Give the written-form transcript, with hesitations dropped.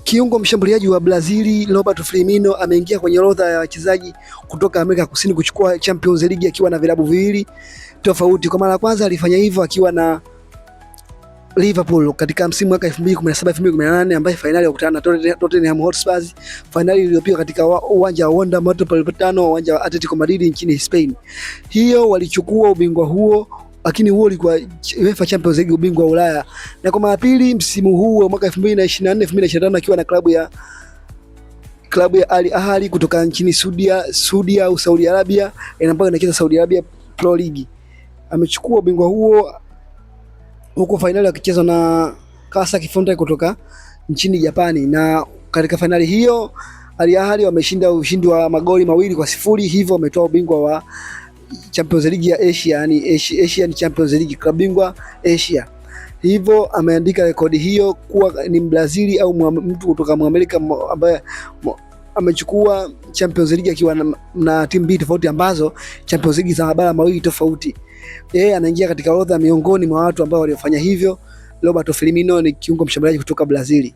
Kiungo mshambuliaji wa Brazil Roberto Firmino ameingia kwenye orodha ya wachezaji kutoka Amerika Kusini kuchukua Champions League akiwa na vilabu viwili tofauti. Kwa mara ya kwanza alifanya hivyo akiwa na Liverpool katika msimu wa 2017-2018 ambaye finali wakutana na Tottenham Hotspur, finali iliyopigwa katika uwanja wa Wanda Metropolitano, uwanja wa Atletico Madrid nchini Spain. Hiyo walichukua ubingwa huo, lakini huo ulikuwa UEFA Champions League, ubingwa wa Ulaya. Na kwa mara pili msimu huu wa mwaka 2024-2025 akiwa na klabu ya Al Ahly kutoka nchini Saudi au Saudi Arabia, ambayo inacheza Saudi Arabia Pro League. Amechukua ubingwa huo huko finali akicheza na Kawasaki Frontale kutoka nchini Japani, na katika finali hiyo Al Ahly wameshinda ushindi wa magoli 2-0, hivyo wametoa ubingwa wa Champions League ya Asia, yani Asian Champions League, klabu bingwa Asia. Hivyo ameandika rekodi hiyo kuwa ni Brazil au mtu kutoka Amerika ambaye amechukua Champions League akiwa na timu mbili tofauti ambazo Champions League za mabara mawili tofauti. Yeye anaingia katika orodha miongoni mwa watu ambao waliofanya hivyo. Roberto Firmino ni kiungo mshambuliaji kutoka Brazil.